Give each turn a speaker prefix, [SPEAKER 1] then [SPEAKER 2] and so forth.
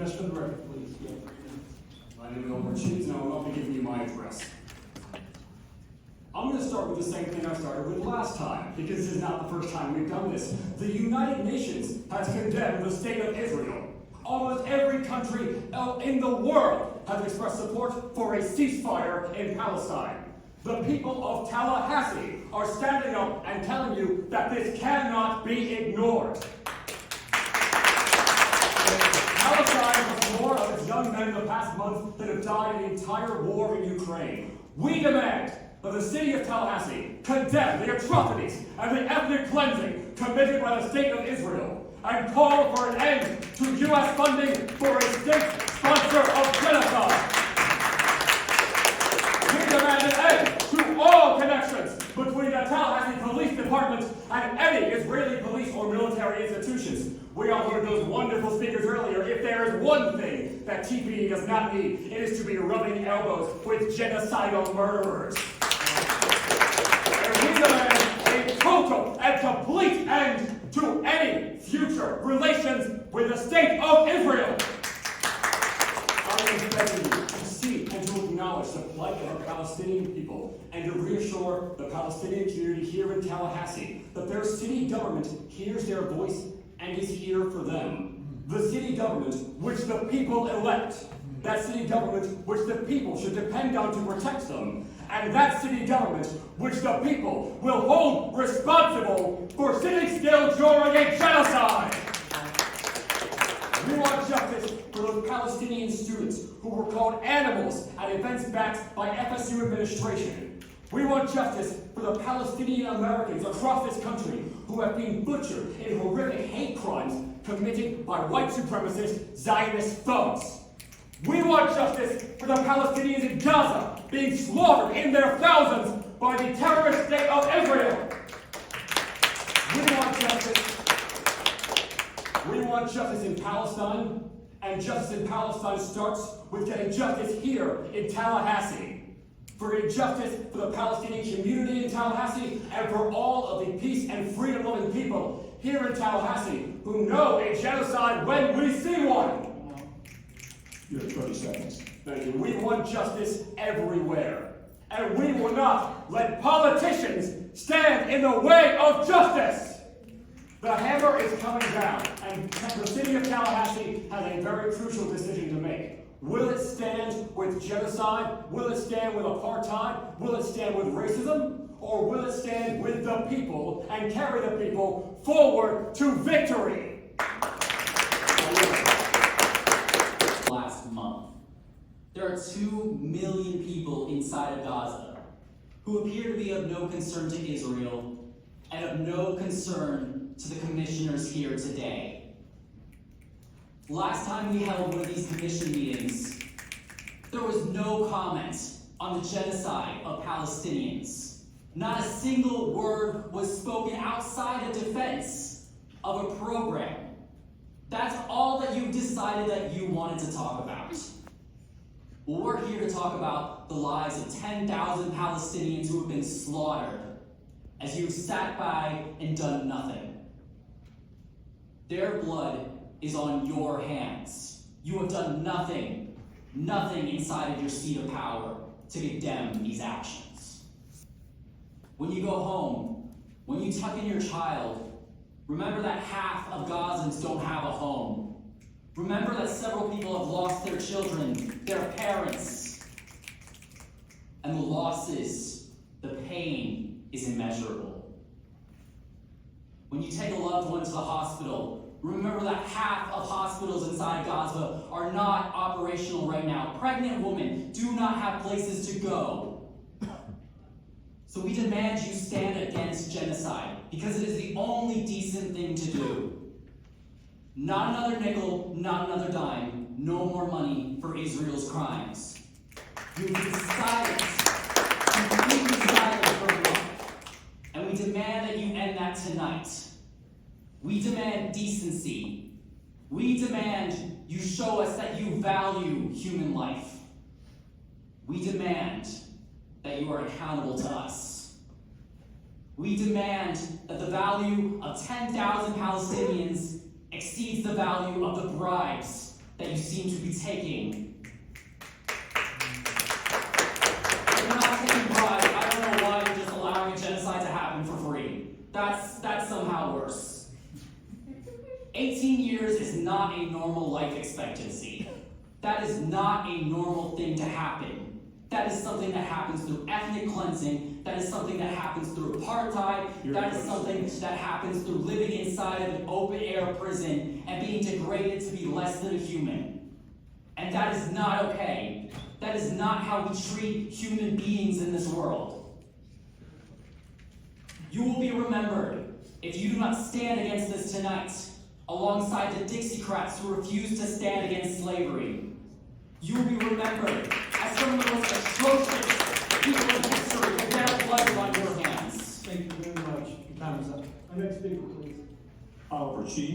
[SPEAKER 1] address for the record, please. Yeah.
[SPEAKER 2] My name is Elmer Cheese, and I'll be giving you my address. I'm going to start with the same thing I started with last time, because this is not the first time we've done this. The United Nations has condemned the state of Israel. Almost every country in the world has expressed support for a ceasefire in Palestine. The people of Tallahassee are standing up and telling you that this cannot be ignored. Palestine has more of its young men in the past month that have died in the entire war in Ukraine. We demand that the city of Tallahassee condemn the atrocities and the ethnic cleansing committed by the state of Israel and call for an end to U.S. funding for a state sponsor of genocide. We demand an end to all connections between the Tallahassee Police Department and any Israeli police or military institutions. We all heard those wonderful speakers earlier. If there is one thing that TPD does not need, it is to be rubbing elbows with genocidal murderers. And we demand a total and complete end to any future relations with the state of Israel. I am begging you to see and to acknowledge the plight of the Palestinian people and to reassure the Palestinian community here in Tallahassee that their city government hears their voice and is here for them. The city government which the people elect. That city government which the people should depend on to protect them. And that city government which the people will hold responsible for sitting still during a genocide. We want justice for those Palestinian students who were called animals at events backed by FSU administration. We want justice for the Palestinian Americans across this country who have been butchered in horrific hate crimes committed by white supremacist Zionist thugs. We want justice for the Palestinians in Gaza being slaughtered in their thousands by the terrorist state of Israel. We want justice. We want justice in Palestine, and justice in Palestine starts with getting justice here in Tallahassee. For getting justice for the Palestinian community in Tallahassee, and for all of the peace and freedom-loving people here in Tallahassee who know a genocide when we see one.
[SPEAKER 1] You have 30 seconds.
[SPEAKER 2] Thank you. We want justice everywhere. And we will not let politicians stand in the way of justice. The hammer is coming down, and the city of Tallahassee has a very crucial decision to make. Will it stand with genocide? Will it stand with apartheid? Will it stand with racism? Or will it stand with the people and carry the people forward to victory?
[SPEAKER 3] Last month, there are 2 million people inside of Gaza who appear to be of no concern to Israel and of no concern to the commissioners here today. Last time we held one of these commission meetings, there was no comment on the genocide of Palestinians. Not a single word was spoken outside of defense of a program. That's all that you decided that you wanted to talk about. Well, we're here to talk about the lives of 10,000 Palestinians who have been slaughtered as you've sat by and done nothing. Their blood is on your hands. You have done nothing inside of your seat of power to condemn these actions. When you go home, when you tuck in your child, remember that half of Gazans don't have a home. Remember that several people have lost their children, their parents, and the losses, the pain is immeasurable. When you take a loved one to the hospital, remember that half of hospitals inside Gaza are not operational right now. Pregnant women do not have places to go. So we demand you stand against genocide, because it is the only decent thing to do. Not another nickel, not another dime, no more money for Israel's crimes. You've been silent, completely silent for a month, and we demand that you end that tonight. We demand decency. We demand you show us that you value human life. We demand that you are accountable to us. We demand that the value of 10,000 Palestinians exceeds the value of the bribes that you seem to be taking. If you're not taking bribes, I don't know why you're just allowing a genocide to happen for free. That's somehow worse. 18 years is not a normal life expectancy. That is not a normal thing to happen. That is something that happens through ethnic cleansing. That is something that happens through apartheid. That is something that happens through living inside of an open-air prison and being degraded to be less than a human. And that is not okay. That is not how we treat human beings in this world. You will be remembered if you do not stand against this tonight, alongside the Dixiecrats who refuse to stand against slavery. You will be remembered as some of the most atrocious people in history with their blood on your hands.
[SPEAKER 4] Thank you very much. Your time is up. Our next speaker, please.
[SPEAKER 1] Oliver Chief.